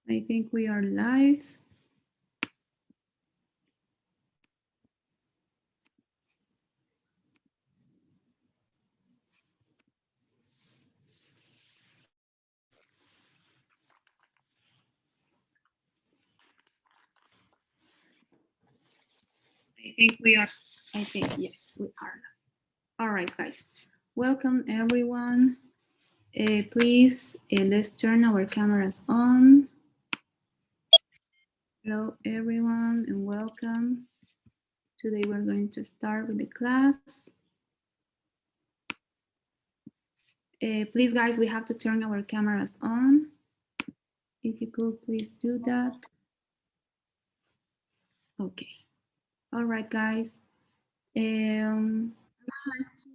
I think we are live. I think, yes, we are. All right, guys. Welcome, everyone. Please, let's turn our cameras on. Hello, everyone, and welcome. Today, we're going to start with the class. Please, guys, we have to turn our cameras on. If you could, please do that. Okay. All right, guys. I'd like to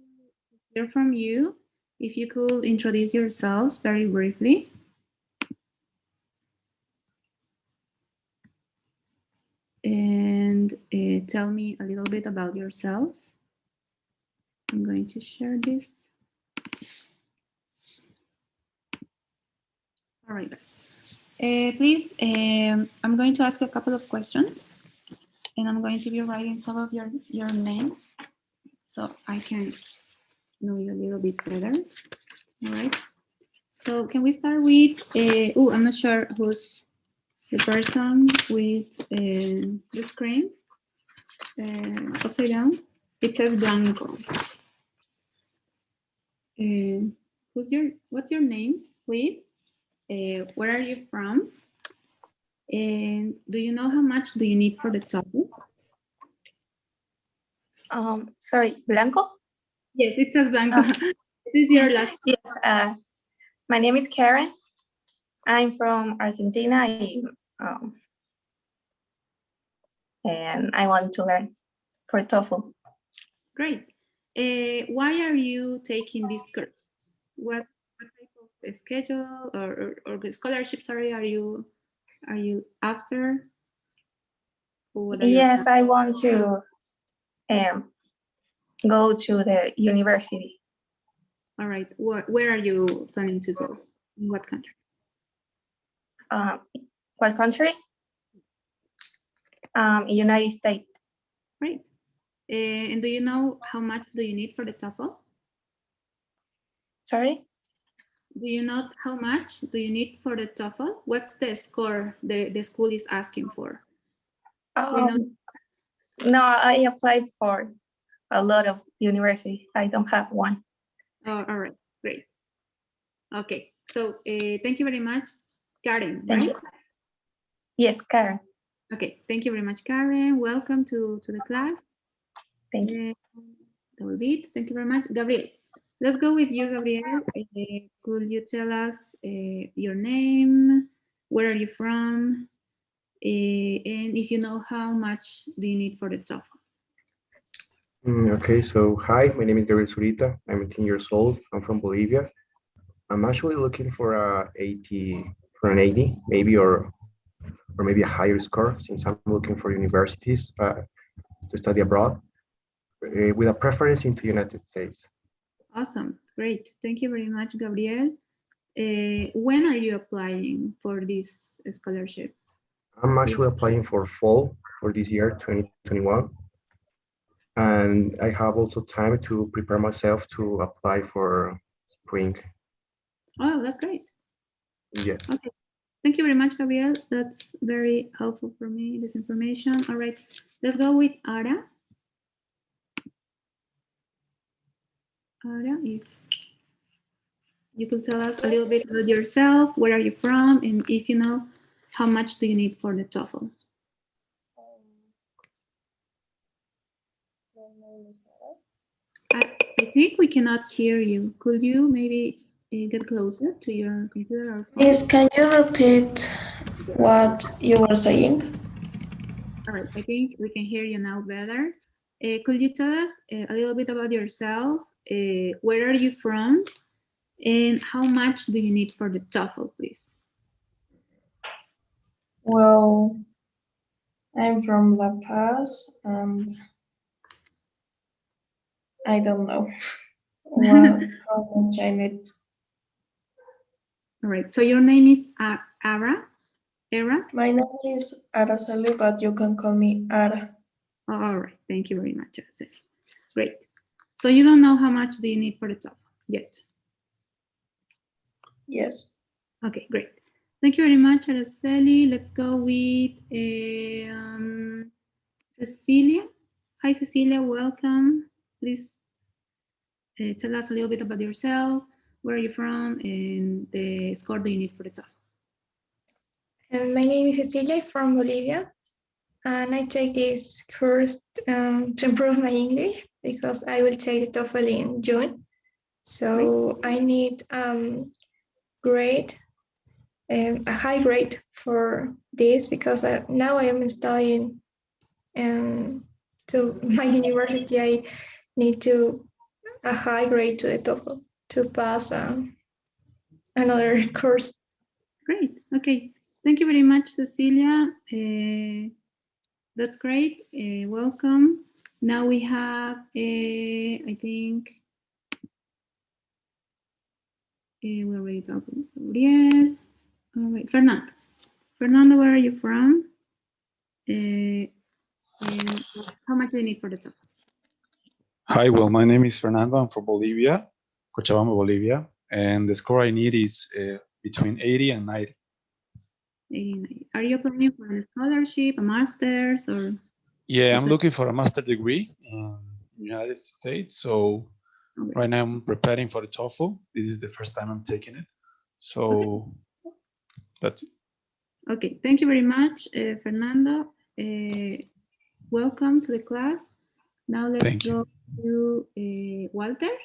hear from you. If you could introduce yourselves very briefly. And tell me a little bit about yourselves. I'm going to share this. All right, guys. Please, I'm going to ask you a couple of questions, and I'm going to be writing some of your names so I can know you a little bit better. All right. So can we start with, I'm not sure who's the person with the screen upside down. It says Blanco. What's your name, please? Where are you from? And do you know how much do you need for the TOEFL? Sorry, Blanco? Yes, it says Blanco. This is your last. Yes, my name is Karen. I'm from Argentina, and I want to learn for TOEFL. Great. Why are you taking this course? What type of schedule or scholarship? Sorry, are you after? Yes, I want to go to the university. All right. Where are you planning to go? In what country? What country? United States. Great. And do you know how much do you need for the TOEFL? Sorry? Do you know how much do you need for the TOEFL? What's the score the school is asking for? No, I applied for a lot of universities. I don't have one. Oh, all right, great. Okay, so thank you very much, Karen, Thank right? you. Yes, Karen. Okay, thank you very much, Karen. Welcome to the class. Thank you. David, thank you very much. Gabriel, let's go with you, Gabriel. Could you tell us your name? Where are you from? And if you know how much do you need for the TOEFL? Okay, so hi, my name is Gabriel Zurita. I'm 18 years old. I'm from Bolivia. I'm actually looking for an 80, maybe, or maybe a higher score, since I'm looking for universities to study abroad, with a preference into United States. Awesome, great. Thank you very much, Gabriel. When are you applying for this scholarship? I'm actually applying for fall for this year, 2021. And I have also time to prepare myself to apply for spring. Oh, that's great. Yes. Okay. Thank you very much, Gabriel. That's very helpful for me, this information. All right, let's go with Ara. Ara, if you could tell us a little bit about yourself, where are you from, and if you know, how much do you need for the TOEFL? I think we cannot hear you. Could you maybe get closer to your computer or phone? Please, can you repeat what you were saying? All right, I think we can hear you now better. Could you tell us a little bit about yourself? Where are you from? And how much do you need for the TOEFL, please? Well, I'm from La Paz, and I don't know how much I need. All right, so your name is Ara, Era? My name is Araceli, but you can call me Ara. All right, thank you very much, Araceli. Great. So you don't know how much do you need for the TOEFL yet? Yes. Okay, great. Thank you very much, Araceli. Let's go with Cecilia. Hi, Cecilia, welcome. Please tell us a little bit about yourself, where are you from, and the score do you need for the TOEFL? My name is Cecilia from Bolivia, and I take this course to improve my English because I will take the TOEFL in June. So I need grade, a high grade for this because now I am studying, and to my university I need a high grade to the TOEFL to pass another course. Great. Okay. Thank you very much, Cecilia. That's great. Welcome. Now we have, I think, we're already talking. Gabriel. All right. Fernando. Fernando, where are you from? And how much do you need for the TOEFL? Hi, well, my name is Fernando. I'm from Bolivia, Cochabamba, Bolivia. And the score I need is between 80 and 90. 89. Are you applying for a scholarship, a master's, or? Yeah, I'm looking for a master's degree in the United States. So Okay. right now I'm preparing for the TOEFL. This is the first time I'm taking it. So that's it. Okay, thank you very much, Fernando. Welcome to the class. Now let's Thank you. go to Walter.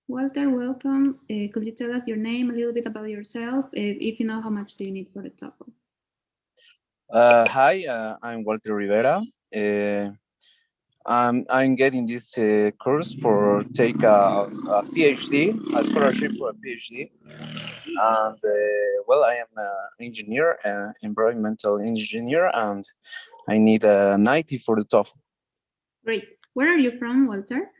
Walter, welcome. Could you tell us your name, a little bit about yourself, if you know how much do you need for the TOEFL? Hi, I'm Walter Rivera. I'm getting this course for take a PhD, a scholarship for a PhD. And well, I am an engineer, environmental engineer, and I need a 90 for the TOEFL. Great. Where are you from, Walter?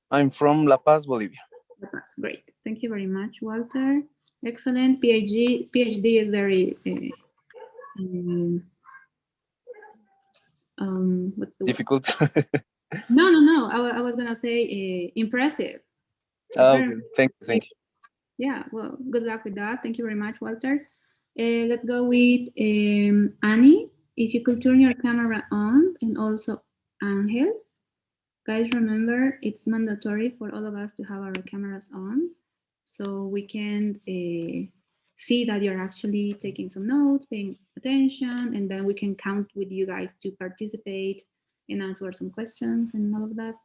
I'm from La Paz, Bolivia. La Paz. Great. Thank you very much, Walter. Excellent. PhD is very what's the word? Difficult. No. I was gonna say impressive. Okay. Thank you. Yeah, well, good luck with that. Thank you very much, Walter. Let's go with Annie. If you could turn your camera on, and also Angel. Guys, remember, it's mandatory for all of us to have our cameras on so we can see that you're actually taking some notes, paying attention, and then we can count with you guys to participate and answer some questions and all of that.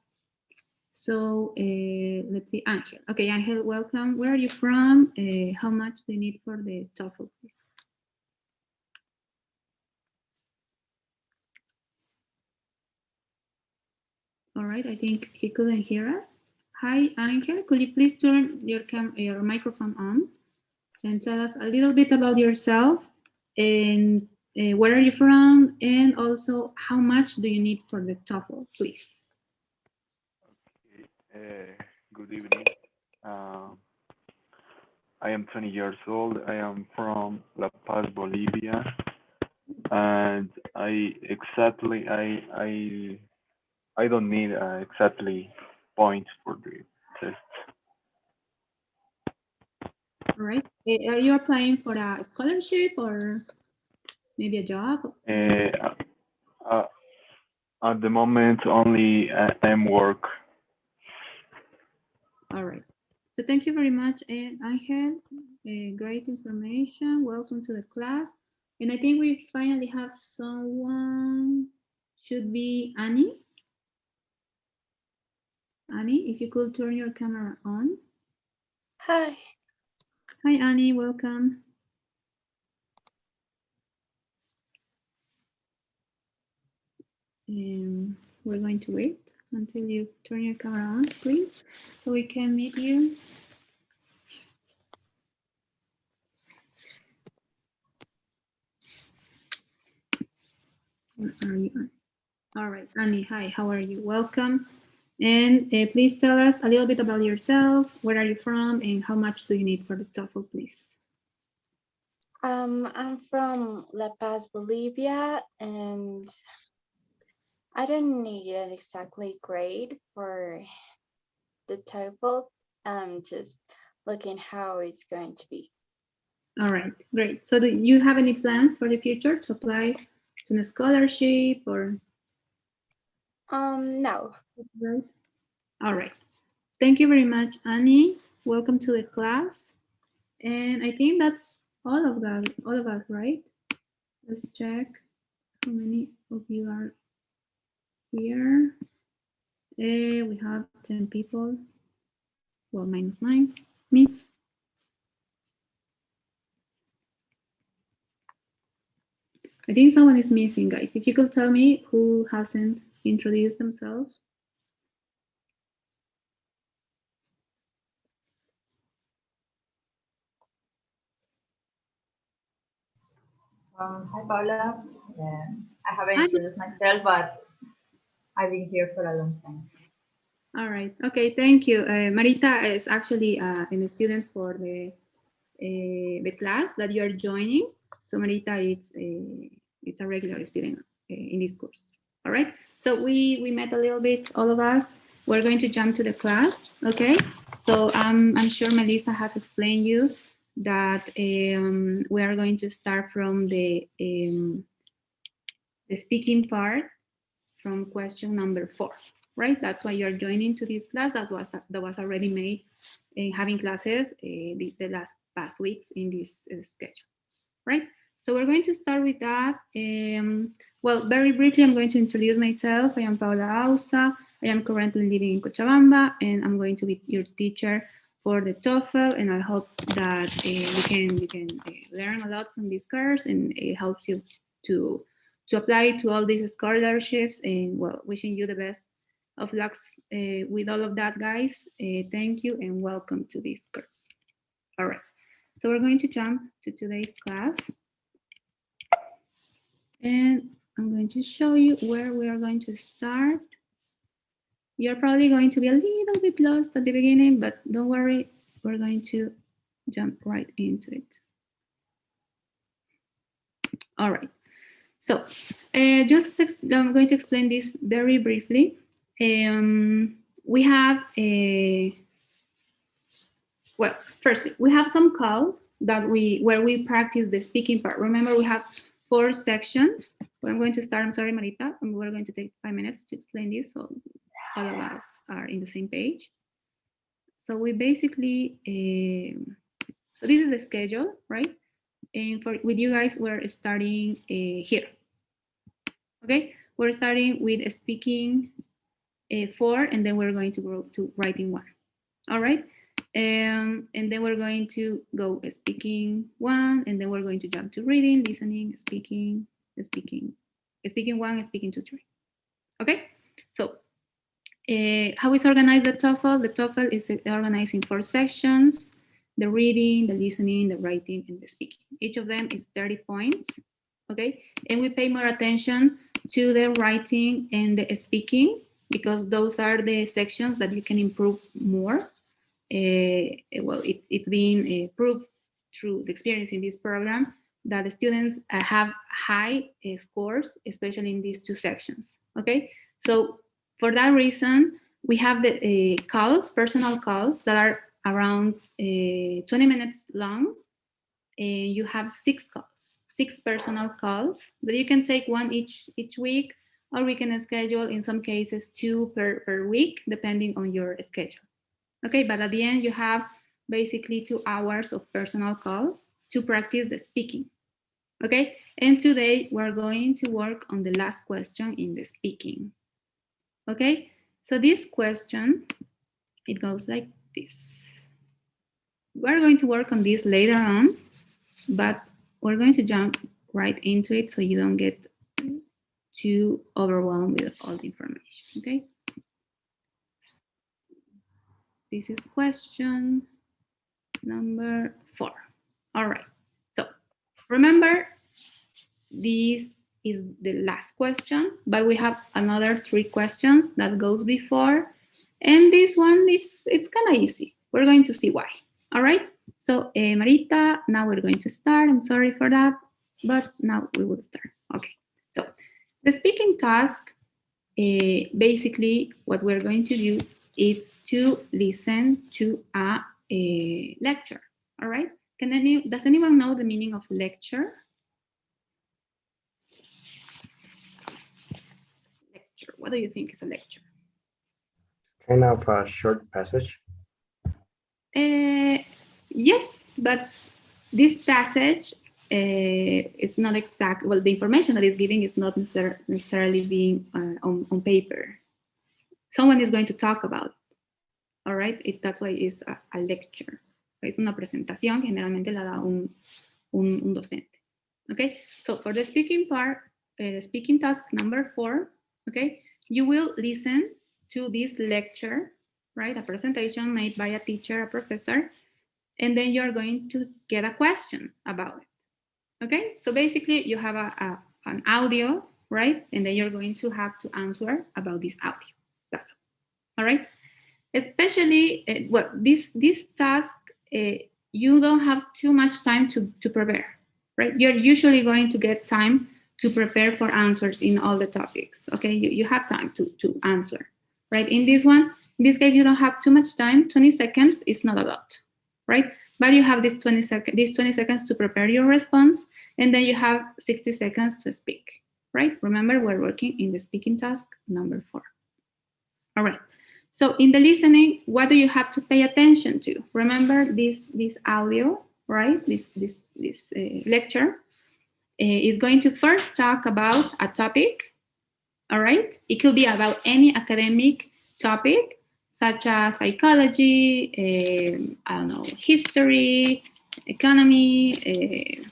So let's see, Angel. Okay, Angel, welcome. Where are you from? How much do you need for the TOEFL, please? All right, I think he couldn't hear us. Hi, Angel. Could you please turn your microphone on and tell us a little bit about yourself and where are you from, and also how much do you need for the TOEFL, please? Good evening. I am 20 years old. I am from La Paz, Bolivia, and I don't need exactly points for the test. All right. Are you applying for a scholarship or maybe a job? At the moment, only work. All right. So thank you very much, Angel. Great information. Welcome to the class. And I think we finally have someone. Should be Annie. Annie, if you could turn your camera on. Hi. Hi, Annie. Welcome. We're going to wait until you turn your camera on, please, so we can meet you. Where are you? All right, Annie, hi, how are you? Welcome. And please tell us a little bit about yourself. Where are you from and how much do you need for the TOEFL, please? I'm from La Paz, Bolivia, and I don't need an exactly grade for the TOEFL. I'm just looking how it's going to be. All right, great. So do you have any plans for the future to apply to a scholarship or? No. Right. All right. Thank you very much, Annie. Welcome to the class. And I think that's all of us, right? Let's check how many of you are here. We have 10 people. Well, minus me. I think someone is missing, guys. If you could tell me who hasn't introduced themselves. Hi, Paula. I haven't introduced myself, but I've been here for a long time. All right. Okay. Thank you. Marita is actually a student for the class that you are joining. So Marita, it's a regular student in this course. All right. So we met a little bit, all of us. We're going to jump to the class. Okay. So I'm sure Melissa has explained you that we are going to start from the speaking part from question number 4, right? That's why you're joining to this class that was already made having classes the past weeks in this schedule, right? So we're going to start with that. Well, very briefly, I'm going to introduce myself. I am Paula Ausa. I am currently living in Cochabamba, and I'm going to be your teacher for the TOEFL, and I hope that you can learn a lot from this course, and it helps you to apply to all these scholarships. And well, wishing you the best of luck with all of that, guys. Thank you and welcome to this course. All right, so we're going to jump to today's class. And I'm going to show you where we are going to start. You're probably going to be a little bit lost at the beginning, but don't worry, we're going to jump right into it. All right. So I'm going to explain this very briefly. We have well, firstly, we have some calls that where we practice the speaking part. Remember, we have 4 sections. Well, I'm going to start. I'm sorry, Marita. And we're going to take 5 minutes to explain this so all of us are in the same page. So we basically, so this is the schedule, right? And with you guys, we're starting here. Okay, we're starting with speaking 4, and then we're going to go to writing 1. All right. And then we're going to go speaking 1, and then we're going to jump to reading, listening, speaking 1, speaking 2, 3. Okay, so how is organized the TOEFL? The TOEFL is organized in 4 sections: the reading, the listening, the writing, and the speaking. Each of them is 30 points. Okay, and we pay more attention to the writing and the speaking because those are the sections that you can improve more. Well, it's been proved through the experience in this program that the students have high scores, especially in these 2 sections. Okay, so for that reason, we have the calls, personal calls that are around 20 minutes long. You have 6 calls, 6 personal calls, but you can take 1 each week, or we can schedule in some cases 2 per week, depending on your schedule. Okay, but at the end, you have basically 2 hours of personal calls to practice the speaking. Okay, and today we're going to work on the last question in the speaking. Okay, so this question, it goes like this. We're going to work on this later on, but we're going to jump right into it so you don't get too overwhelmed with all the information. Okay, this is question number 4. All right, so remember, this is the last question, but we have another 3 questions that goes before, and this one, it's kind of easy. We're going to see why. All right, So Marita, now we're going to start. I'm sorry for that, but now we will start. Okay, so the speaking task, basically what we're going to do is to listen to a lecture, all right? Does anyone know the meaning of lecture? Lecture, what do you think is a lecture? Kind of a short passage. Yes, but this passage is not exact. Well, the information that is giving is not necessarily being on paper. Someone is going to talk about it, all right? That's why it's a lecture. Es una presentación, generalmente la da un docente. Okay, so for the speaking part, speaking task number 4, okay, you will listen to this lecture, right? A presentation made by a teacher, a professor, and then you're going to get a question about it. Okay, so basically you have an audio, right? And then you're going to have to answer about this audio. That's all right. Especially, well, this task, you don't have too much time to prepare, right? You're usually going to get time to prepare for answers in all the topics, okay? You have time to answer, right? In this case, you don't have too much time. 20 seconds is not a lot, right? But you have these 20 seconds to prepare your response, and then you have 60 seconds to speak, right? Remember, we're working in the speaking task number 4. All right. So in the listening, what do you have to pay attention to? Remember this audio, right? This lecture is going to first talk about a topic, all right? It could be about any academic topic, such as psychology, I don't know, history, economy,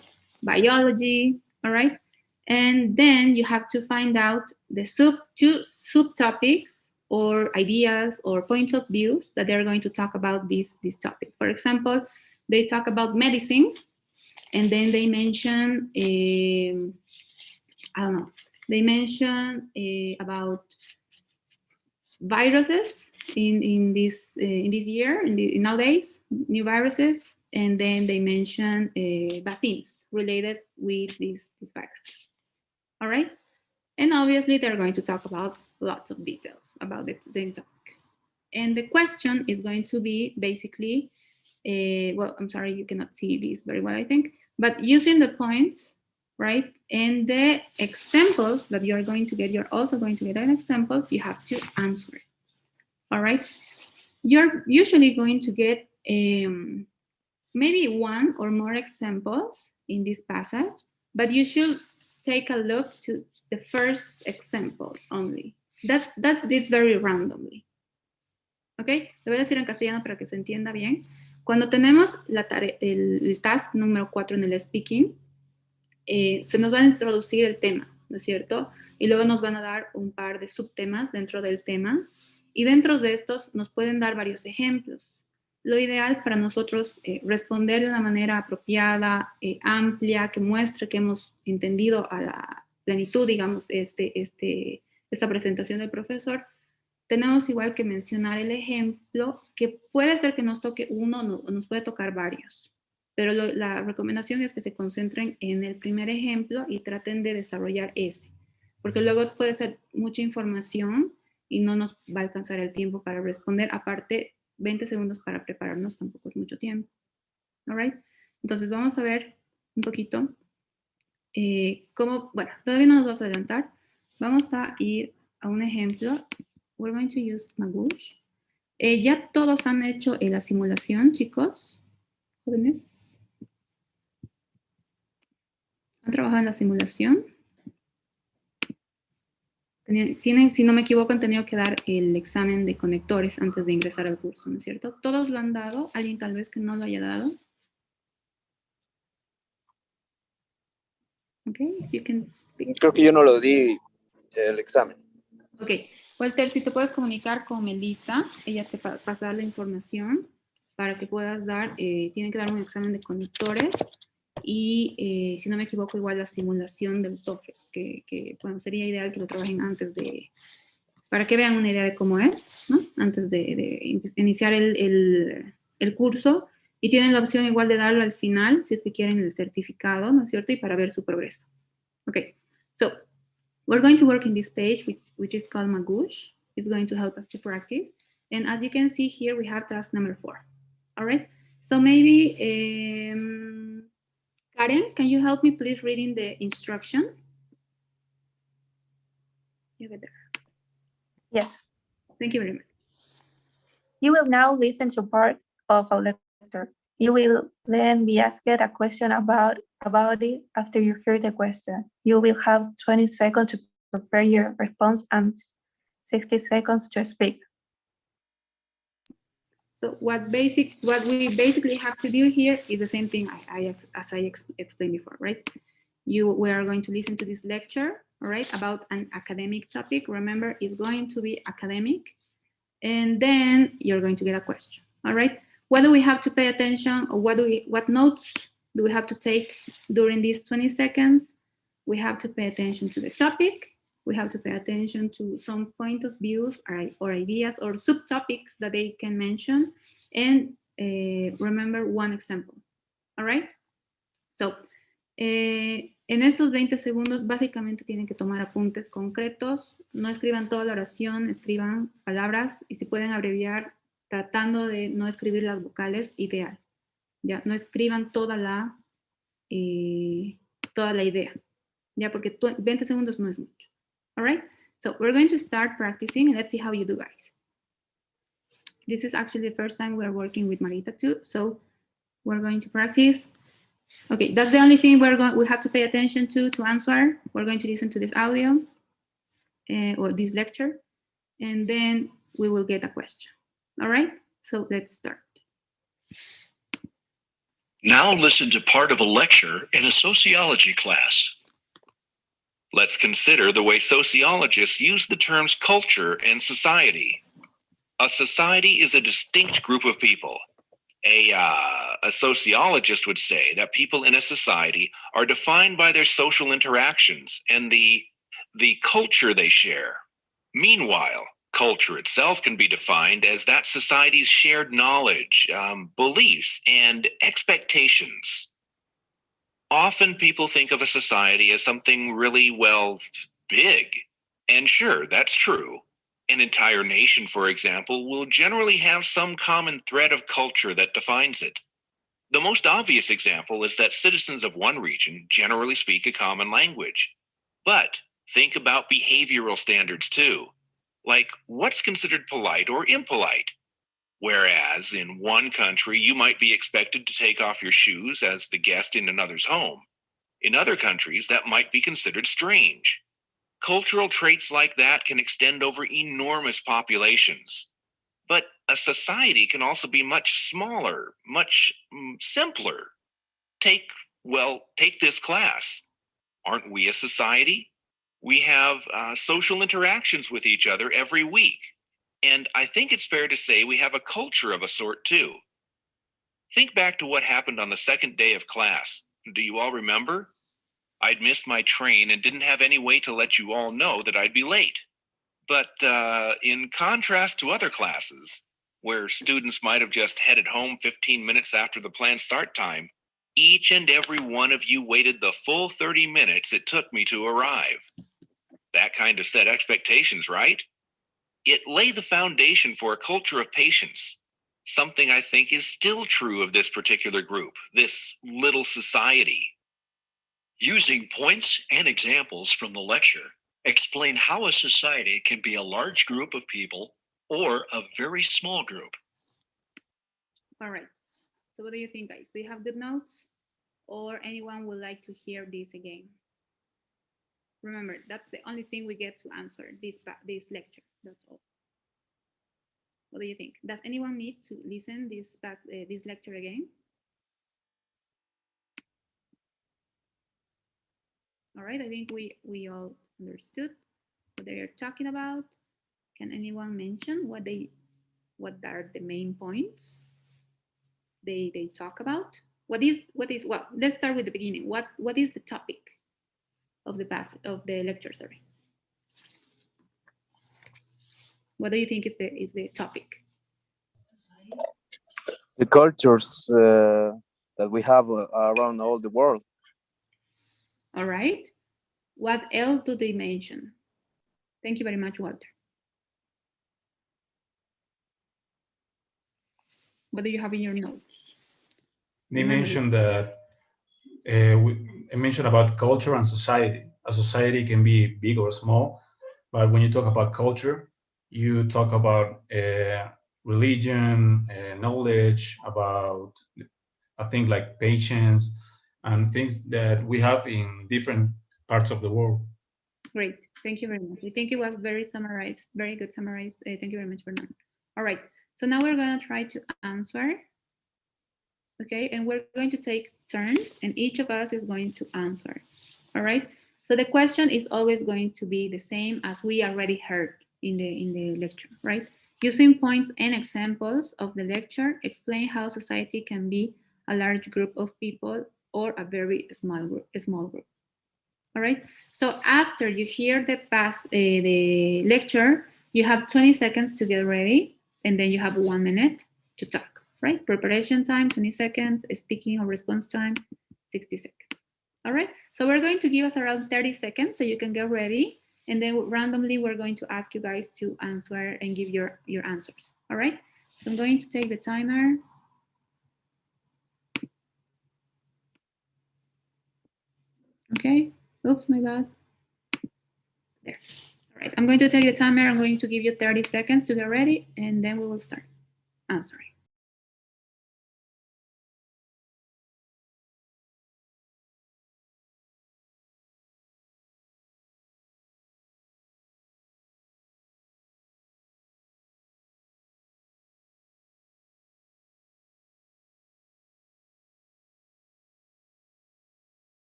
biology, all right? And then you have to find out the two subtopics or ideas or points of views that they're going to talk about this topic. For example, they talk about medicine, and then they mention, I don't know, they mention about viruses in this year, nowadays, new viruses, and then they mention vaccines related with these viruses. All right, and obviously they're going to talk about lots of details about the same topic. And the question is going to be basically, well, I'm sorry, you cannot see this very well, I think, but using the points, right, and the examples that you're going to get, you're also going to get an example, you have to answer it, all right? You're usually going to get maybe 1 or more examples in this passage, but you should take a look to the first example only. That is very randomly. ¿Ok? Lo voy a decir en castellano para que se entienda bien. Cuando tenemos el task número 4 en el speaking, se nos va a introducir el tema, ¿no es cierto? Y luego nos van a dar un par de subtemas dentro del tema. Y dentro de estos nos pueden dar varios ejemplos. Lo ideal para nosotros responder de una manera apropiada, amplia, que muestre que hemos entendido a la plenitud, digamos, esta presentación del profesor, tenemos igual que mencionar el ejemplo, que puede ser que nos toque uno o nos puede tocar varios, pero la recomendación es que se concentren en el primer ejemplo y traten de desarrollar ese, porque luego puede ser mucha información y no nos va a alcanzar el tiempo para responder. Aparte, 20 segundos para prepararnos tampoco es mucho tiempo. All right? Entonces vamos a ver un poquito cómo, bueno, todavía no nos vamos a adelantar. Vamos a ir a un ejemplo. We're going to use Magoosh. ¿Ya todos han hecho la simulación, chicos? ¿Jóvenes? ¿Han trabajado en la simulación? Tienen, si no me equivoco, han tenido que dar el examen de conectores antes de ingresar al curso, ¿no es cierto? ¿Todos lo han dado? ¿Alguien tal vez que no lo haya dado? Okay, if you can speak. Creo que yo no lo di el examen. Ok, Walter, si te puedes comunicar con Melissa, ella te pasará la información para que puedas dar, tienen que dar un examen de conectores y, si no me equivoco, igual la simulación del TOEFL, que bueno, sería ideal que lo trabajen antes de, para que vean una idea de cómo es, ¿no? Antes de iniciar el curso, Y tienen la opción igual de darlo al final, si es que quieren el certificado, ¿no es cierto? Y para ver su progreso. Okay, so we're going to work in this page, which is called Magoosh. It's going to help us to practice. And as you can see here, we have task number 4. All right, so maybe, Karen, can you help me please reading the instruction? You get there. Yes. Thank you very much. You will now listen to part of a lecture. You will then be asked a question about it after you hear the question. You will have 20 seconds to prepare your response and 60 seconds to speak. So what we basically have to do here is the same thing as I explained before, right? We are going to listen to this lecture, all right, about an academic topic. Remember, it's going to be academic, and then you're going to get a question, all right? What do we have to pay attention, or what notes do we have to take during these 20 seconds? We have to pay attention to the topic. We have to pay attention to some point of views or ideas or subtopics that they can mention, and remember one example, all right? So, en estos 20 segundos básicamente tienen que tomar apuntes concretos, no escriban toda la oración, escriban palabras y si pueden abreviar tratando de no escribir las vocales, ideal. Ya, no escriban toda la idea, ya, porque 20 segundos no es mucho. All right, so we're going to start practicing and let's see how you do, guys. This is actually the first time we're working with Marita too, so we're going to practice. Okay, that's the only thing we have to pay attention to answer. We're going to listen to this audio or this lecture, and then we will get a question. All right, so let's start. Now listen to part of a lecture in a sociology class. Let's consider the way sociologists use the terms culture and society. A society is a distinct group of people. A sociologist would say that people in a society are defined by their social interactions and the culture they share. Meanwhile, culture itself can be defined as that society's shared knowledge, beliefs, and expectations. Often people think of a society as something really, well, big. And sure, that's true. An entire nation, for example, will generally have some common thread of culture that defines it. The most obvious example is that citizens of one region generally speak a common language. But think about behavioral standards too, like what's considered polite or impolite. Whereas in one country, you might be expected to take off your shoes as the guest in another's home. In other countries, that might be considered strange. Cultural traits like that can extend over enormous populations. But a society can also be much smaller, much simpler. Take this class. Aren't we a society? We have social interactions with each other every week. And I think it's fair to say we have a culture of a sort too. Think back to what happened on the second day of class. Do you all remember? I'd missed my train and didn't have any way to let you all know that I'd be late. But in contrast to other classes, where students might have just headed home 15 minutes after the planned start time, each and every one of you waited the full 30 minutes it took me to arrive. That kind of set expectations, right? It laid the foundation for a culture of patience, something I think is still true of this particular group, this little society. Using points and examples from the lecture, explain how a society can be a large group of people or a very small group. All right. So what do you think, guys? Do you have good notes? Or anyone would like to hear this again? Remember, that's the only thing we get to answer this lecture. That's all. What do you think? Does anyone need to listen this lecture again? All right, I think we all understood what they are talking about. Can anyone mention what are the main points they talk about? Well, let's start with the beginning. What is the topic of the lecture, sorry? What do you think is the topic? The cultures that we have around all the world. All right. What else do they mention? Thank you very much, Walter. What do you have in your notes? They mentioned that I mentioned about culture and society. A society can be big or small, but when you talk about culture, you talk about religion, knowledge, about I think like patience and things that we have in different parts of the world. Great. Thank you very much. I think it was very summarized, very good summarized. Thank you very much, Bernard. All right. So now we're going to try to answer. Okay. And we're going to take turns and each of us is going to answer. All right. So the question is always going to be the same as we already heard in the lecture, right? Using points and examples of the lecture, explain how society can be a large group of people or a very small group. All right. So after you hear the lecture, you have 20 seconds to get ready, and then you have 1 minute to talk. Right? Preparation time 20 seconds, speaking or response time 60 seconds. All right. So we're going to give us around 30 seconds so you can get ready, and then randomly we're going to ask you guys to answer and give your answers. All right. So I'm going to take the timer. Okay. Oops, my bad. There. All right, I'm going to take the timer. I'm going to give you 30 seconds to get ready, and then we will start answering.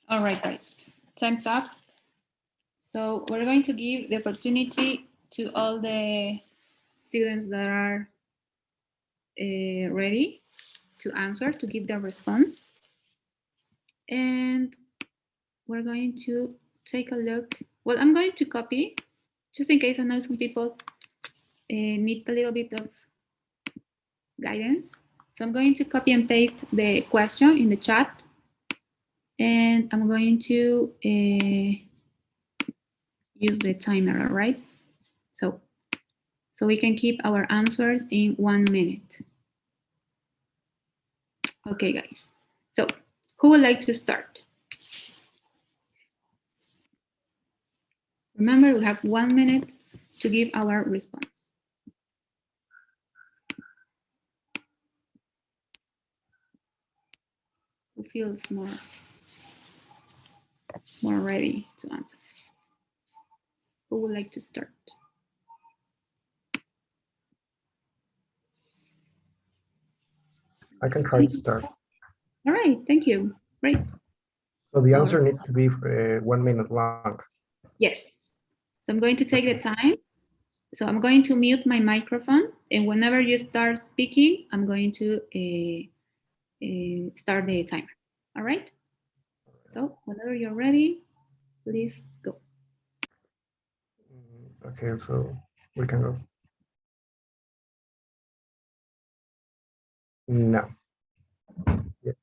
All right, guys, time's up. So we're going to give the opportunity to all the students that are ready to answer, to give their response. And we're going to take a look. Well, I'm going to copy, just in case I know some people need a little bit of guidance. So I'm going to copy and paste the question in the chat. And I'm going to use the timer, all right? So we can keep our answers in 1 minute. Okay, guys. So who would like to start? Remember, we have 1 minute to give our response. Who feels more ready to answer? Who would like to start? I can try to start. All right, thank you. Great. So the answer needs to be 1 minute long. Yes. So I'm going to take the time. So I'm going to mute my microphone, and whenever you start speaking, I'm going to start the timer. All right? So whenever you're ready, please go. Okay, so we can go. No. Yeah.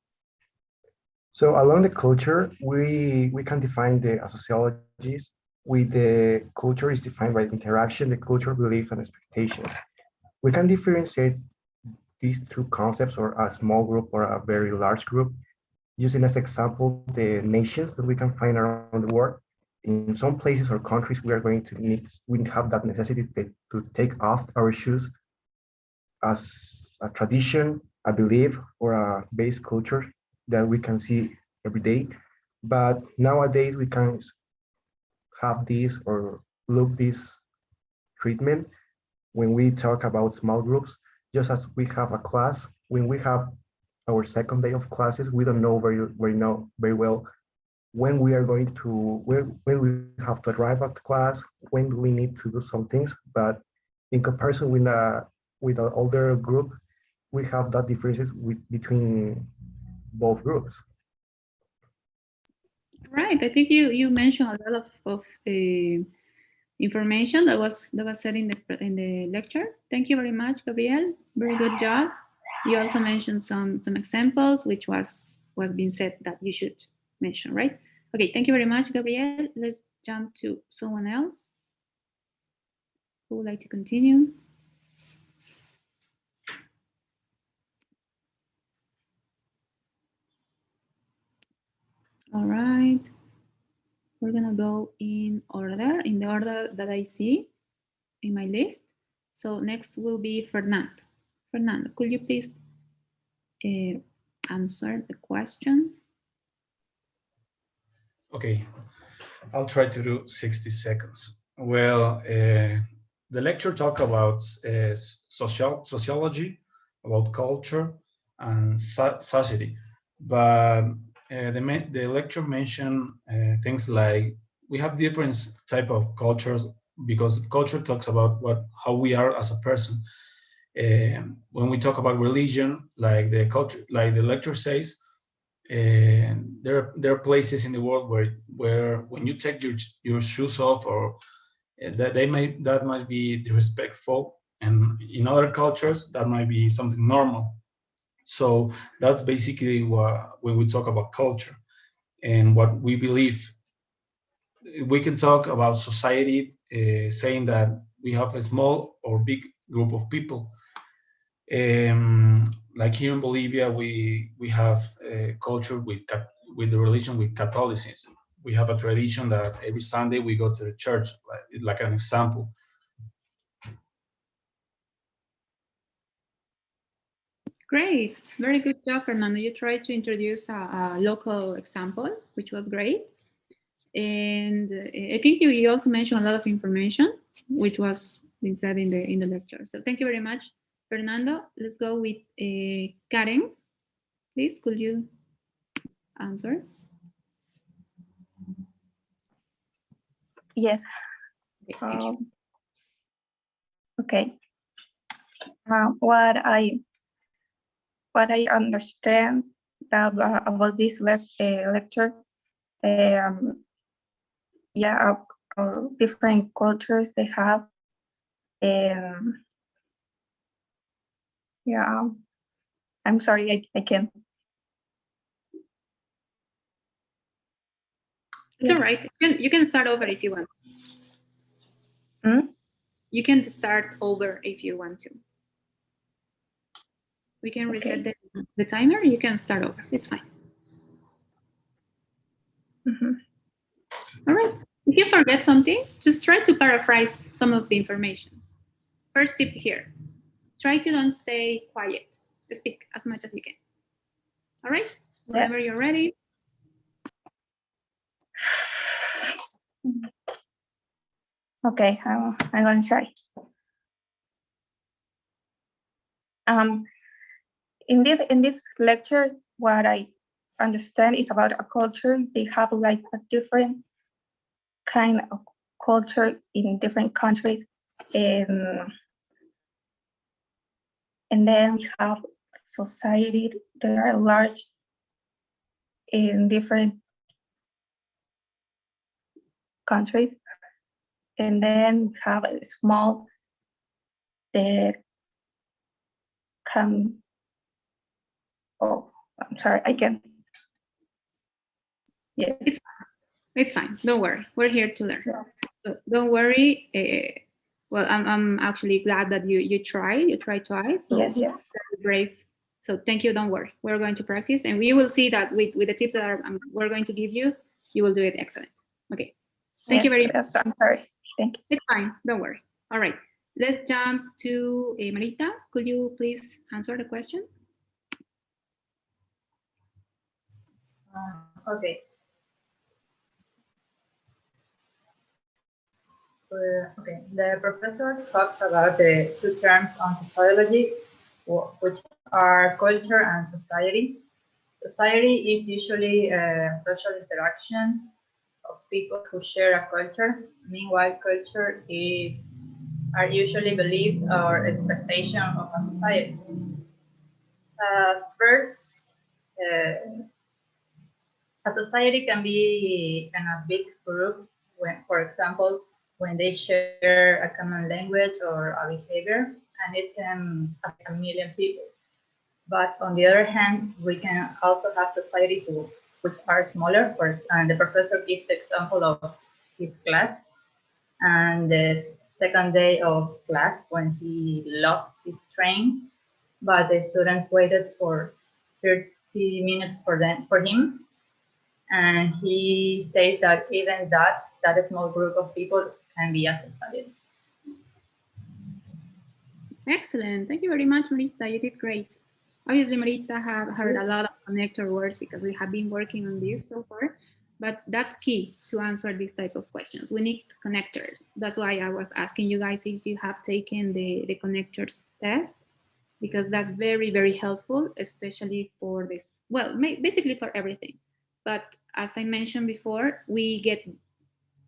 So along the culture, we can define the sociologies with the culture is defined by interaction, the cultural belief and expectations. We can differentiate these two concepts, or a small group or a very large group, using as example the nations that we can find around the world. In some places or countries, we are going to we have that necessity to take off our shoes as a tradition, a belief, or a base culture that we can see every day. But nowadays we can have this or look this treatment when we talk about small groups. Just as we have a class, when we have our second day of classes, we don't know very well when we are going to when we have to arrive at class, when do we need to do some things. But in comparison with an older group, we have that differences between both groups. Right. I think you mentioned a lot of information that was said in the lecture. Thank you very much, Gabriel. Very good job. You also mentioned some examples, which was being said that you should mention, right? Okay. Thank you very much, Gabriel. Let's jump to someone else who would like to continue. All right. We're gonna go in the order that I see in my list. So next will be Fernando. Fernando, could you please answer the question? Okay, I'll try to do 60 seconds. Well, the lecture talk about sociology, about culture and society, but the lecture mentioned things like we have different type of cultures because culture talks about how we are as a person. When we talk about religion, like the culture, like the lecture says, there are places in the world where when you take your shoes off, or that might be disrespectful, and in other cultures that might be something normal. So that's basically when we talk about culture and what we believe. We can talk about society, saying that we have a small or big group of people. Like here in Bolivia, we have a culture with the religion, with Catholicism. We have a tradition that every Sunday we go to the church, like an example. Great, very good job, Fernando. You tried to introduce a local example, which was great. And I think you also mentioned a lot of information, which was been said in the lecture. So thank you very much, Fernando. Let's go with Karen. Please, could you answer? Yes. Okay. What I understand about this lecture, yeah, different cultures they have, yeah. I'm sorry, I can't. It's all right. You can start over if you want. You can start over if you want to. We can reset the timer. You can start over. It's fine. All right. If you forget something, just try to paraphrase some of the information. First tip here. Try to don't stay quiet. Speak as much as you can. All right? Whenever you're ready. Okay, I'm going to try. In this lecture, what I understand is about a culture. They have like a different kind of culture in different countries, and then we have society. They are large in different countries, and then we have a small that can. Oh, I'm sorry, I can. Yeah, it's fine. Don't worry. We're here to learn. So don't worry. Well, I'm actually glad that you tried. You tried twice. So yes. Very brave. So thank you. Don't worry. We're going to practice, and we will see that with the tips that we're going to give you, you will do it excellent. Okay. Thank you very much. I'm sorry. Thank you. It's fine. Don't worry. All right. Let's jump to Marita. Could you please answer the question? Okay. Okay, the professor talks about the two terms on sociology, which are culture and society. Society is usually a social interaction of people who share a culture. Meanwhile, culture are usually beliefs or expectations of a society. First, a society can be in a big group when, for example, when they share a common language or a behavior, and it can affect a million people. But on the other hand, we can also have society which are smaller. And the professor gives the example of his class and the second day of class when he lost his train, but the students waited for 30 minutes for him. And he says that even that small group of people can be a society. Excellent. Thank you very much, Marita. You did great. Obviously, Marita have heard a lot of connector words because we have been working on this so far, but that's key to answer this type of questions. We need connectors. That's why I was asking you guys if you have taken the connectors test, because that's very, very helpful, especially for this, well, basically for everything. But as I mentioned before, we get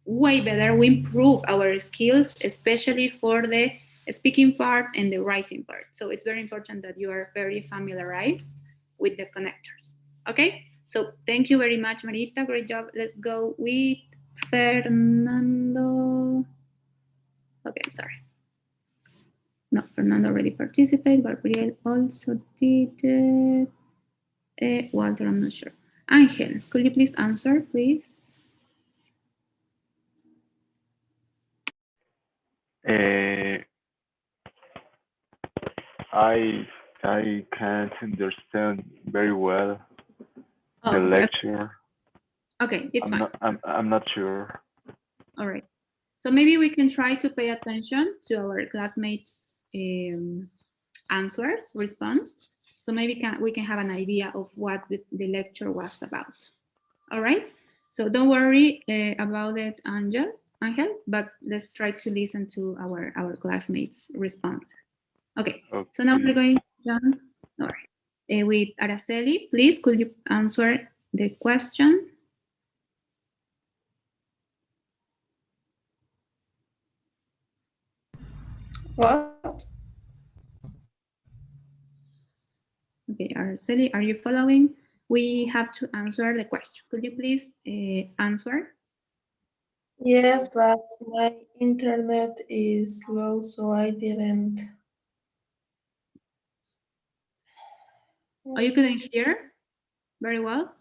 way better, we improve our skills, especially for the speaking part and the writing part. So it's very important that you are very familiarized with the connectors. Okay, so thank you very much, Marita, great job. Let's go with Fernando. Okay, I'm sorry. No, Fernando already participated. Gabriel also did it. Walter, I'm not sure. Angel, could you please answer, please? I can't understand very well the Oh, lecture. Okay, it's fine. I'm not sure. All right. So maybe we can try to pay attention to our classmates' answers, response. So maybe we can have an idea of what the lecture was about. All right. So don't worry about it, Angel, but let's try to listen to our classmates' responses. Okay. So now we're going to jump with Araceli. Please, could you answer the question? What? Okay, Araceli, are you following? We have to answer the question. Could you please answer? Yes, but my internet is slow, so I didn't. Oh, you couldn't hear very well?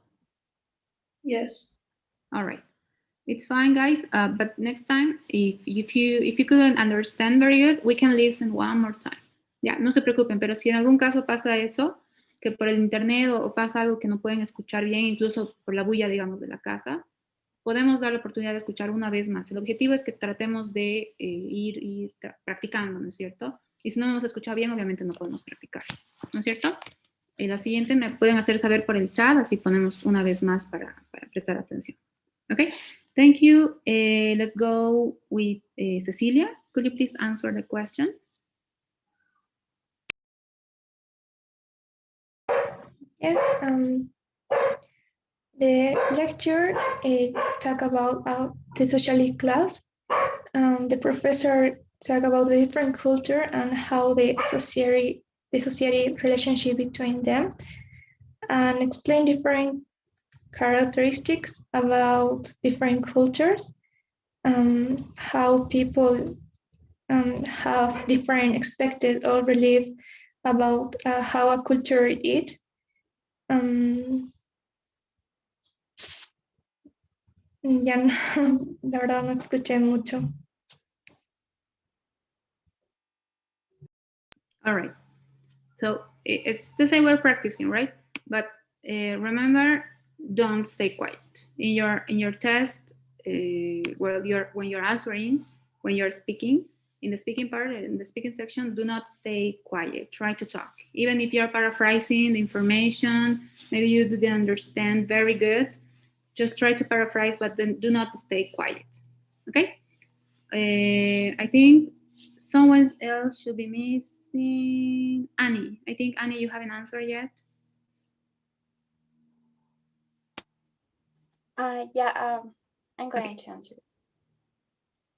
Yes. All right. It's fine, guys. But next time, if you couldn't understand very good, we can listen one more time. Ya, no se preocupen, pero si en algún caso pasa eso, que por el internet o pasa algo que no pueden escuchar bien, incluso por la bulla, digamos, de la casa, podemos dar la oportunidad de escuchar una vez más. El objetivo es que tratemos de ir practicando, ¿no es cierto? Y si no hemos escuchado bien, obviamente no podemos practicar, ¿no es cierto? La siguiente me pueden hacer saber por el chat, así ponemos una vez más para prestar atención. Okay, thank you. Let's go with Cecilia. Could you please answer the question? Yes, the lecture is talk about the socially class. The professor talk about the different culture and how the society relationship between them, and explain different characteristics about different cultures, how people have different expected or belief about how a culture is. Ya no, la verdad no escuché mucho. All right. So it's the same we're practicing, right? But remember, don't stay quiet in your test. When you're answering, when you're speaking, in the speaking part, in the speaking section, do not stay quiet. Try to talk. Even if you're paraphrasing the information, maybe you didn't understand very good, just try to paraphrase, but then do not stay quiet. Okay? I think someone else should be missing. Annie. I think, Annie, you haven't answered yet. Yeah, I'm going to answer.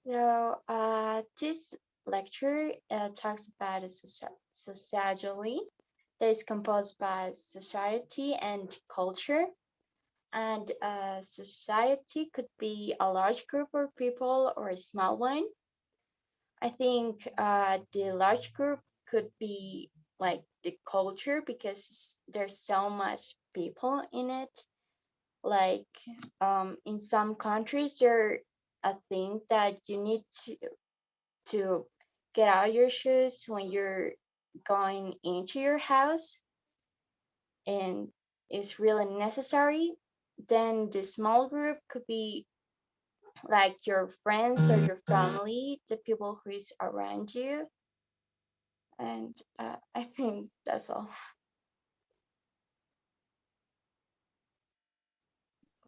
So, this lecture talks about a sociology that is composed by society and culture. And society could be a large group of people or a small one. I think the large group could be like the culture because there's so much people in it. Like in some countries, there a thing that you need to get out your shoes when you're going into your house, and it's really necessary. Then the small group could be like your friends or your family, the people who is around you. And I think that's all.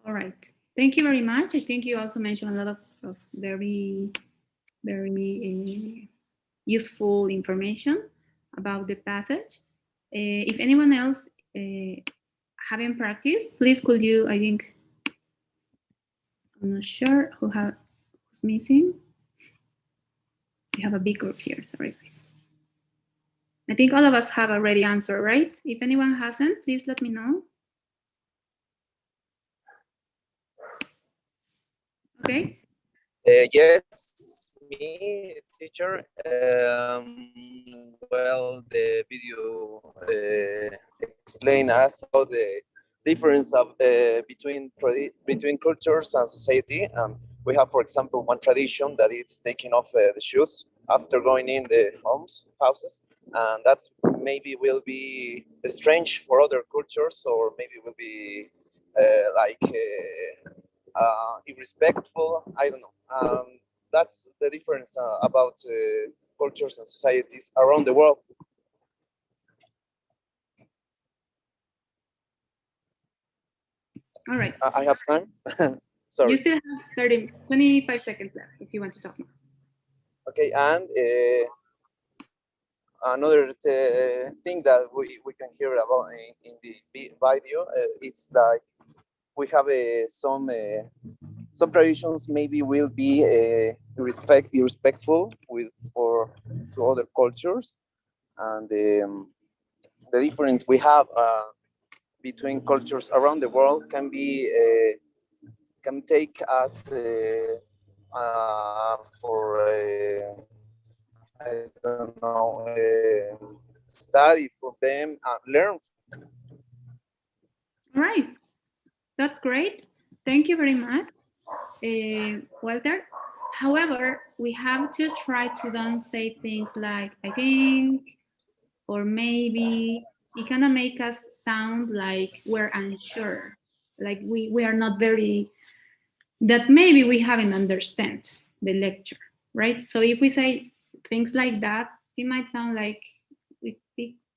All right. Thank you very much. I think you also mentioned a lot of very, very useful information about the passage. If anyone else haven't practiced, please could you, I think, I'm not sure who's missing. We have a big group here, sorry guys. I think all of us have already answered, right? If anyone hasn't, please let me know. Okay. Yes, me, teacher. Well, the video explain us how the difference of between cultures and society. We have, for example, one tradition that it's taking off the shoes after going in the houses, and that's maybe will be strange for other cultures, or maybe will be irrespectful. I don't know. That's the difference about cultures and societies around the world. All right. I have time. Sorry. You still have 25 seconds left if you want to talk more. Okay, and another thing that we can hear about in the video, it's like we have some traditions maybe will be irrespectful to other cultures, and the difference we have between cultures around the world can take us for I don't know study from them and learn. All right, that's great. Thank you very much, Walter. However, we have to try to don't say things like I think or maybe. It kind of make us sound like we're unsure, like we are not very, that maybe we haven't understand the lecture, right? So if we say things like that, it might sound like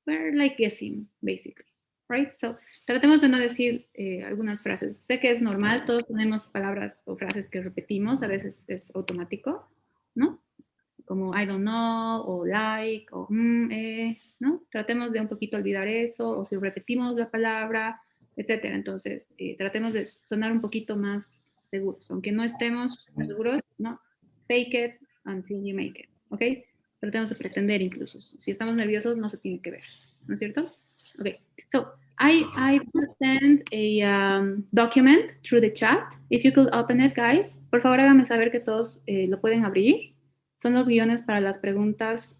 we're like guessing, basically, right? So tratemos de no decir algunas frases. Sé que es normal, todos tenemos palabras o frases que repetimos, a veces es automático, ¿no? Como I don't know, o like, o ¿no? Tratemos de un poquito olvidar eso, o si repetimos la palabra, etcétera. Entonces, tratemos de sonar un poquito más seguros, aunque no estemos seguros, ¿no? Fake it until you make it, ¿ok? Tratemos de pretender incluso. Si estamos nerviosos, no se tiene que ver, ¿no es cierto? Okay, so I sent a document through the chat. If you could open it, guys. Por favor, háganme saber que todos lo pueden abrir. Son los guiones para las preguntas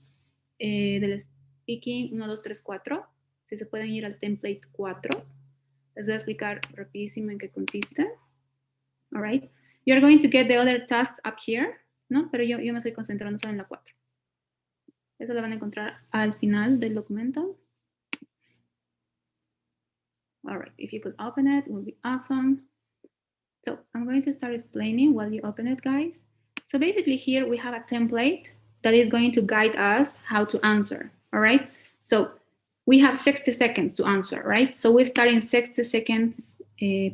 del speaking 1, 2, 3, 4. Si se pueden ir al template 4. Les voy a explicar rapidísimo en qué consiste. All right. You're going to get the other tasks up here, ¿no? Pero yo me estoy concentrando solo en la 4. Eso la van a encontrar al final del documento. All right. If you could open it, it would be awesome. So I'm going to start explaining while you open it, guys. So basically here we have a template that is going to guide us how to answer, all right? So we have 60 seconds to answer, right? So we start in 60 seconds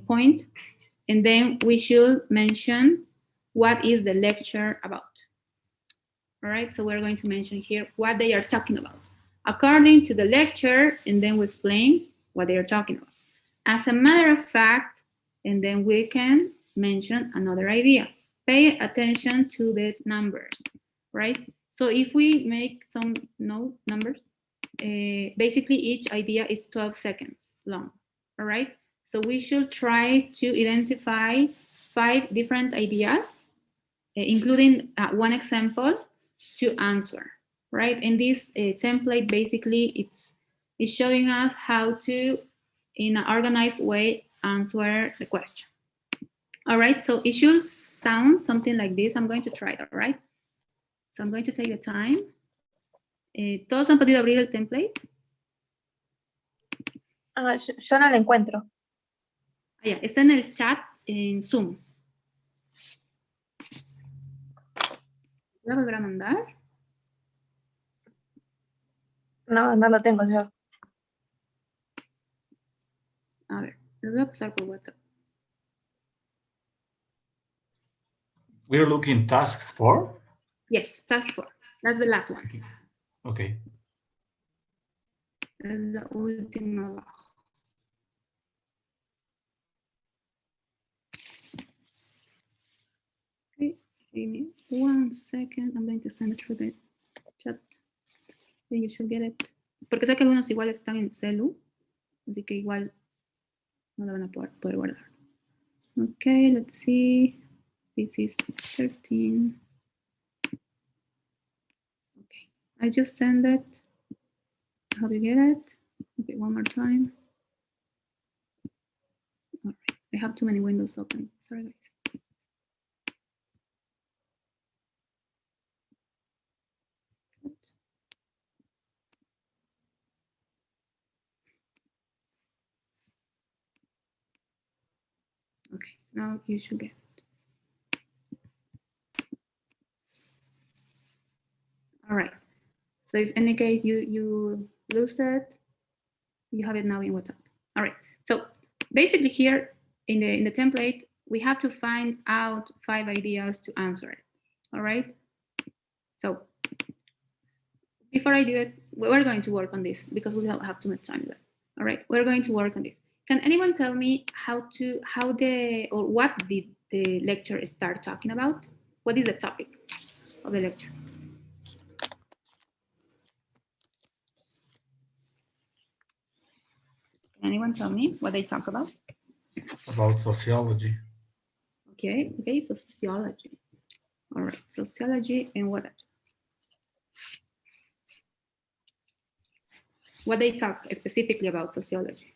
point, and then we should mention what is the lecture about, All right, so we're going to mention here what they are talking about according to the lecture, and then we explain what they are talking about. As a matter of fact, and then we can mention another idea. Pay attention to the numbers, right? So if we make some numbers, basically each idea is 12 seconds long, all right? So we should try to identify 5 different ideas, including one example to answer, right? And this template basically it's showing us how to, in an organized way, answer the question. All right, so it should sound something like this. I'm going to try it, all right? So I'm going to take the time. ¿Todos han podido abrir el template? Yo no lo encuentro. Ah, ya, está en el chat en Zoom. ¿Voy a volver a mandar? No, no lo tengo yo. A ver, les voy a pasar por WhatsApp. We're looking task 4? Yes, task 4. That's the last one. Okay. Es la última abajo. Okay, give me 1 second. I'm going to send it through the chat. Then you should get it. Porque sé que algunos igual están en celu, así que igual no la van a poder guardar. Okay, let's see. This is 13. Okay, I just sent it. I hope you get it. Okay, one more time. All right, I have too many windows open. Sorry, guys. Okay, now you should get it. All right. So if in any case you lose it, you have it now in WhatsApp. All right. So basically here in the template, we have to find out 5 ideas to answer it. All right. So before I do it, we're going to work on this because we don't have too much time left. All right. We're going to work on this. Can anyone tell me what did the lecture start talking about? What is the topic of the lecture? Can anyone tell me what they talk about? About sociology. Okay, sociology. All right, sociology, and what else? What they talk specifically about sociology?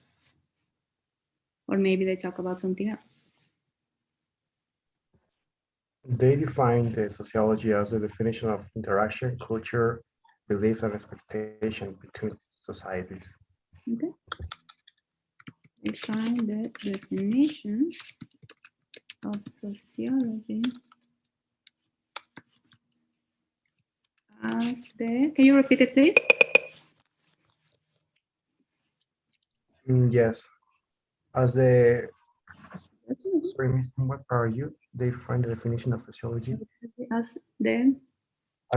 Or maybe they talk about something else. They define the sociology as the definition of interaction, culture, belief, and expectation between societies. Okay. Define the definition of sociology as the, can you repeat it, please? Yes. As the, sorry, Miss, what are you? They find the definition of sociology As the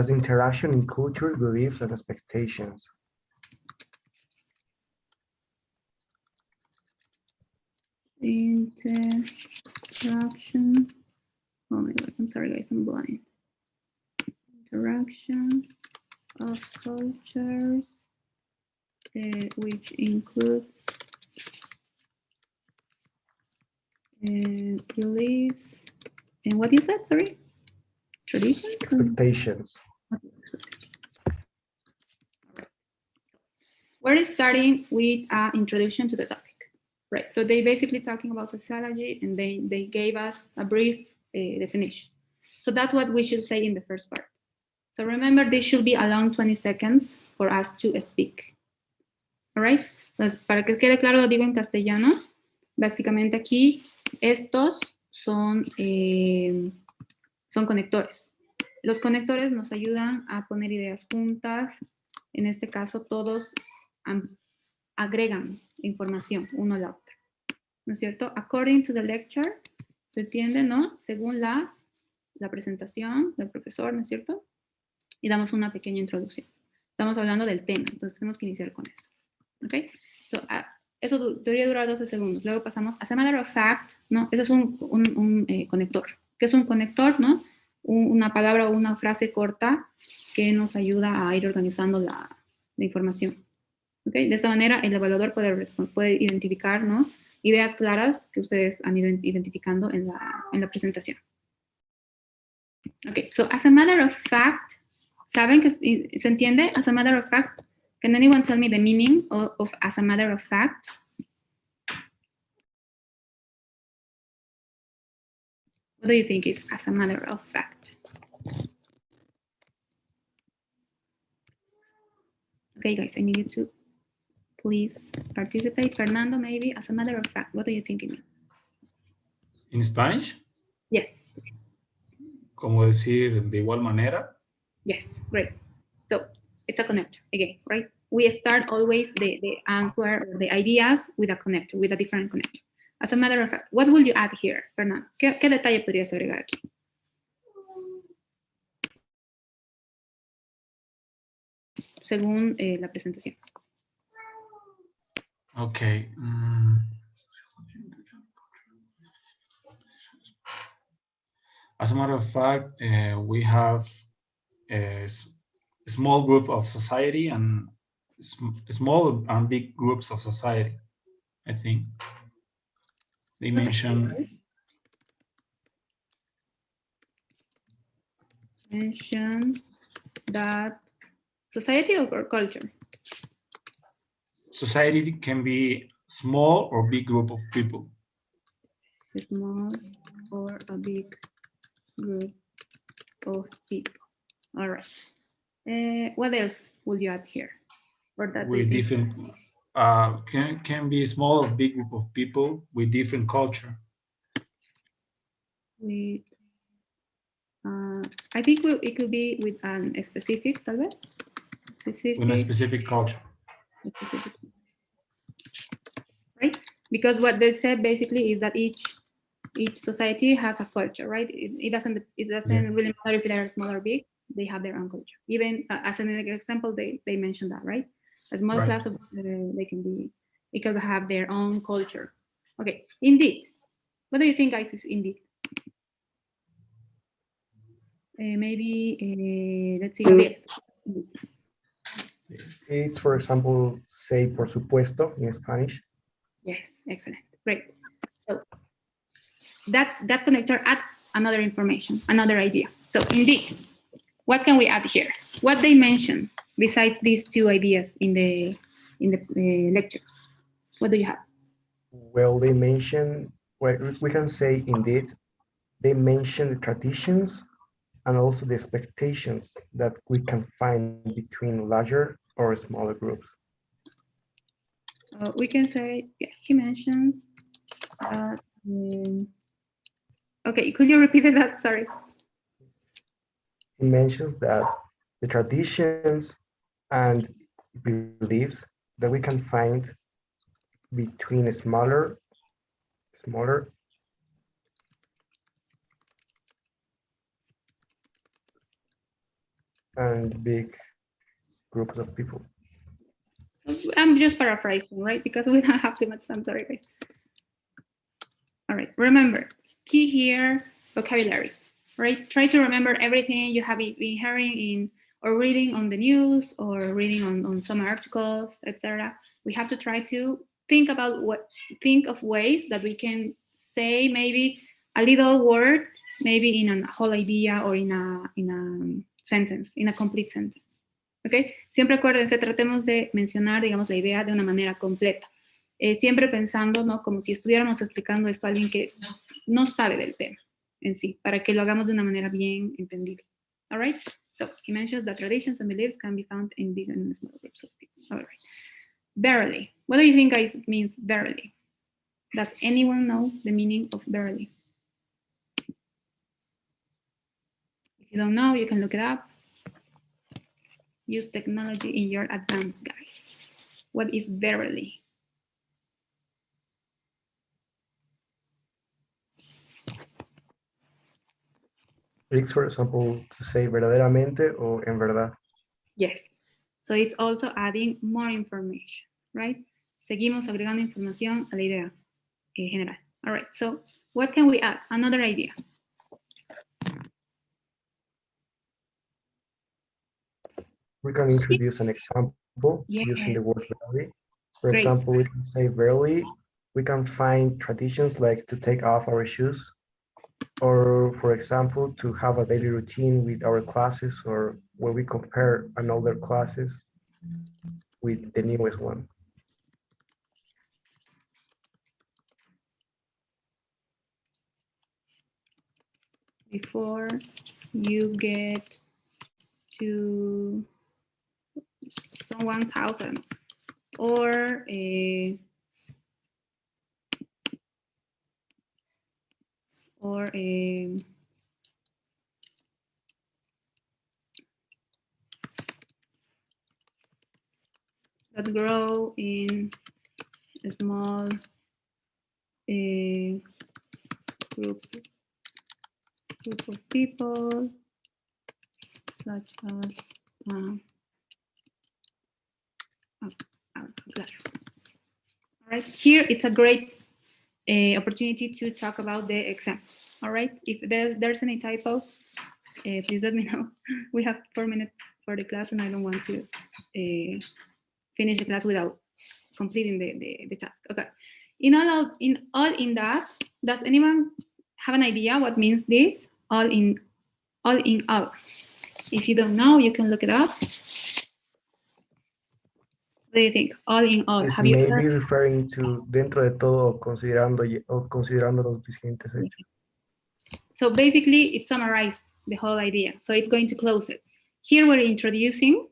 interaction in culture, beliefs, and expectations. Interaction. Oh my God, I'm sorry guys, I'm blind. Interaction of cultures, which includes beliefs, and what you said, sorry? Traditions? Expectations. We're starting with an introduction to the topic, right? So they basically talking about sociology, and they gave us a brief definition. So that's what we should say in the first part. So remember, this should be around 20 seconds for us to speak. All right? Entonces, para que quede claro, lo digo en castellano. Básicamente aquí, estos son conectores. Los conectores nos ayudan a poner ideas juntas. En este caso, todos agregan información uno a la otra. ¿No es cierto? According to the lecture, se entiende, ¿no? Según la presentación del profesor, ¿no es cierto? y damos una pequeña introducción. Estamos hablando del tema, entonces tenemos que iniciar con eso. ¿Ok? So, eso debería durar 12 segundos. Luego pasamos, as a matter of fact, ¿no? Ese es un conector. ¿Qué es un conector, no? Una palabra o una frase corta que nos ayuda a ir organizando la información. ¿Ok? De esta manera, el evaluador puede identificar, ¿no? Ideas claras que ustedes han ido identificando en la presentación. Ok, so as a matter of fact, ¿saben que se entiende? As a matter of fact, can anyone tell me the meaning of as a matter of fact? What do you think is as a matter of fact? Okay, guys, I need you to please participate. Fernando, maybe as a matter of fact, what do you think it means? In Spanish, Yes. como decir de igual manera. Yes, great. So it's a connector again, right? We start always the answer or the ideas with a connector, with a different connector. As a matter of fact, what will you add here, Fernando? ¿Qué detalle podrías agregar aquí? Según la presentación. Okay. As a matter of fact, we have a small group of society and small and big groups of society. I think they mentioned that society or culture. Society can be small or big group of people. Small or a big group of people. All right. What else would you add here? Or that with different can be a small or big group of people with different culture. With I think it could be with a specific, tal vez. With a specific culture. Right? Because what they said basically is that each society has a culture, right? It doesn't really matter if they are small or big. They have their own culture. Even as an example, they mentioned that, right? A small class of it could have their own culture. Okay, indeed. What do you think, guys, is indeed? Maybe let's see. It's, for example, say por supuesto in Spanish. Yes, excellent, great. So that connector adds another information, another idea. So indeed, what can we add here? What they mention besides these two ideas in the lecture? What do you have? Well, they mention, well, we can say indeed, they mention the traditions and also the expectations that we can find between larger or smaller groups. We can say, yeah, he mentions, okay, could you repeat that? Sorry. He mentions that the traditions and beliefs that we can find between smaller and big groups of people. I'm just paraphrasing, right? Because we don't have too much time, sorry, guys. All right, remember, key here, vocabulary, right? Try to remember everything you have been hearing in or reading on the news or reading on some articles, etc. We have to try to think of ways that we can say maybe a little word, maybe in a whole idea or in a sentence, in a complete sentence. ¿Ok? Siempre acuérdense, tratemos de mencionar, digamos, la idea de una manera completa. Siempre pensando, ¿no? Como si estuviéramos explicando esto a alguien que no sabe del tema en sí, para que lo hagamos de una manera bien entendible. All right? So, he mentions that traditions and beliefs can be found in big and small groups of people. All right. Verily. What do you think, guys, means verily? Does anyone know the meaning of verily? If you don't know, you can look it up. Use technology in your advance, guys. What is verily? tricks, for example, to say verdaderamente o en verdad. Yes. So it's also adding more information, right? Seguimos agregando información a la idea general. All right, so what can we add? Another idea. We can introduce an example using the word verily. For Great. example, we can say verily, we can find traditions like to take off our shoes, or for example, to have a daily routine with our classes, or when we compare an older classes with the newest one. Before you get to someone's house, I don't know, or that grow in a small group of people, such as all right, here it's a great opportunity to talk about the exam. All right, if there's any typo, please let me know. We have 4 minutes for the class and I don't want to finish the class without completing the task. Okay, in all that, does anyone have an idea what means this? All in all. If you don't know, you can look it up. What do you think? All in all. It's Have you maybe ever... referring to dentro de todo, considerando los vigentes hechos. So basically, it summarized the whole idea. So it's going to close it. Here we're introducing.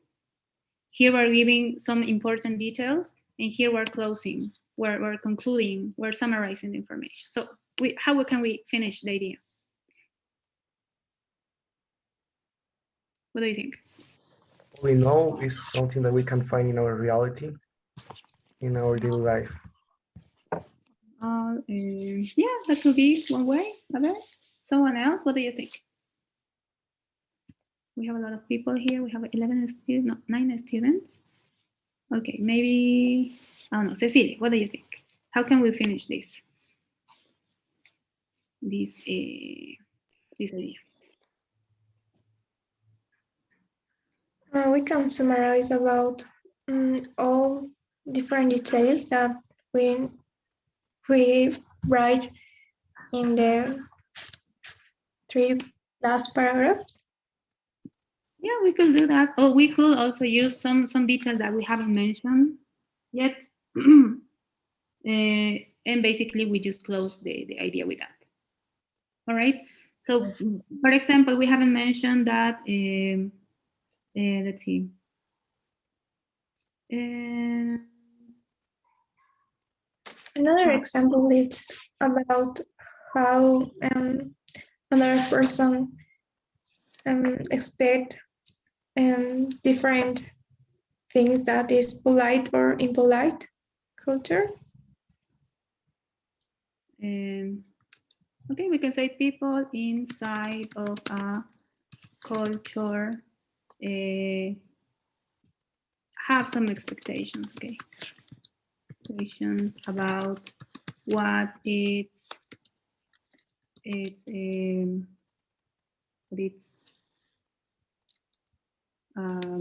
Here we're giving some important details. And here we're closing. We're concluding. We're summarizing the information. So how can we finish the idea? What do you think? We know is something that we can find in our reality, in our daily life. Yeah, that could be one way. Okay. Someone else, what do you think? We have a lot of people here. We have 11 students, no, 9 students. Okay, maybe, I don't know. Cecilia, what do you think? How can we finish this? This idea. We can summarize about all different details that we write in the 3 last paragraph. Yeah, we could do that. Or we could also use some detail that we haven't mentioned yet. And basically, we just close the idea with that. All right. So, for example, we haven't mentioned that. Let's see. Another example is about how another person expect different things that is polite or impolite culture. Okay, we can say people inside of a culture have some expectations. Okay, expectations about what it's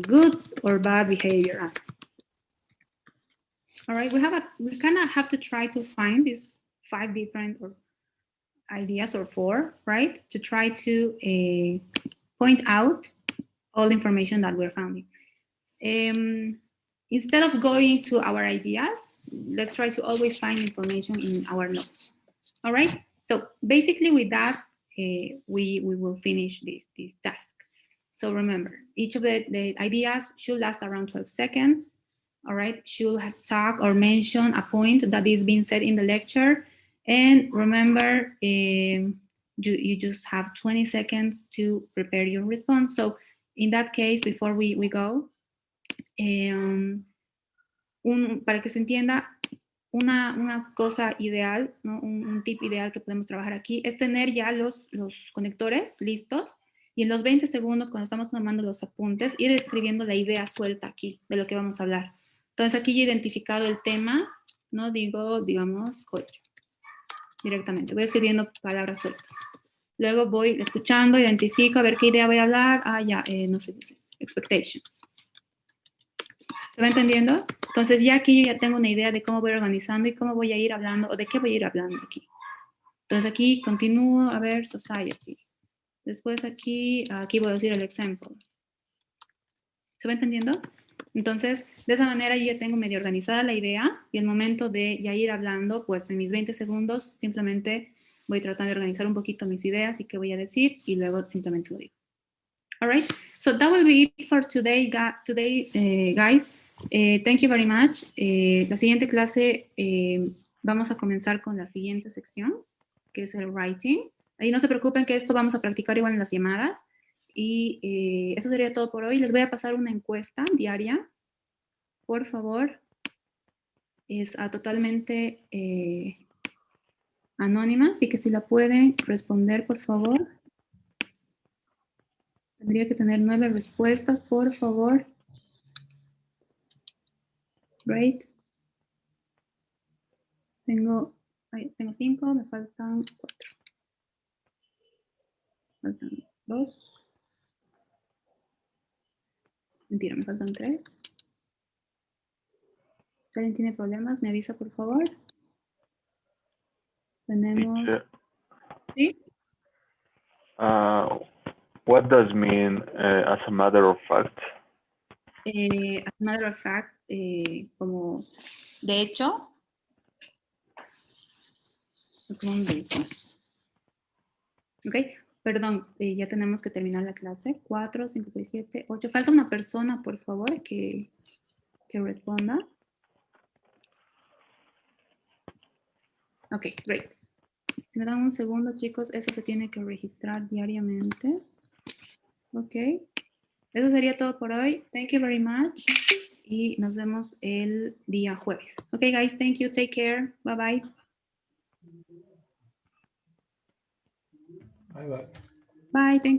good or bad behavior. All right, we kind of have to try to find these 5 different ideas or 4, right? To try to point out all information that we're finding. Instead of going to our ideas, let's try to always find information in our notes. All right. So basically, with that, we will finish this task. So remember, each of the ideas should last around 12 seconds. All right. Should have talk or mention a point that is being said in the lecture. And remember, you just have 20 seconds to prepare your response. So in that case, before we go, para que se entienda, una cosa ideal, ¿no? Un tip ideal que podemos trabajar aquí es tener ya los conectores listos Y en los 20 segundos, cuando estamos tomando los apuntes, ir escribiendo la idea suelta aquí de lo que vamos a hablar. Entonces aquí yo he identificado el tema, no digo, digamos, culture. Directamente, voy escribiendo palabras sueltas. Luego voy escuchando, identifico, a ver qué idea voy a hablar. Ah, ya, no sé, expectations. ¿Se va entendiendo? Entonces ya aquí yo ya tengo una idea de cómo voy organizando y cómo voy a ir hablando, o de qué voy a ir hablando aquí. Entonces aquí continúo, a ver, society. Después aquí voy a decir el ejemplo. ¿Se va entendiendo? Entonces, de esa manera yo ya tengo medio organizada la idea y el momento de ya ir hablando, pues en mis 20 segundos simplemente voy tratando de organizar un poquito mis ideas y qué voy a decir y luego simplemente lo digo. All right, so that will be it for today, guys. Thank you very much. La siguiente clase vamos a comenzar con la siguiente sección, que es el writing. Ahí no se preocupen que esto vamos a practicar igual en las llamadas. Y eso sería todo por hoy. Les voy a pasar una encuesta diaria. Por favor. Es totalmente anónima, así que si la pueden responder, por favor. Tendría que tener 9 respuestas, por favor. Great. Tengo 5, me faltan 4. Faltan 2. Mentira, me faltan 3. Si alguien tiene problemas, me avisa, por favor. Tenemos... Teacher, ¿Sí? what does mean as a matter of fact? As a matter of fact, como de hecho, como un de hecho. Ok, perdón, ya tenemos que terminar la clase. 4, 5, 6, 7, 8. Falta una persona, por favor, que responda. Ok, great. Si me dan un segundo, chicos, eso se tiene que registrar diariamente. Ok. Eso sería todo por hoy. Thank you very much. Y nos vemos el día jueves. Ok, guys, thank you. Take care. Bye, bye. Bye, bye. Bye, thank you.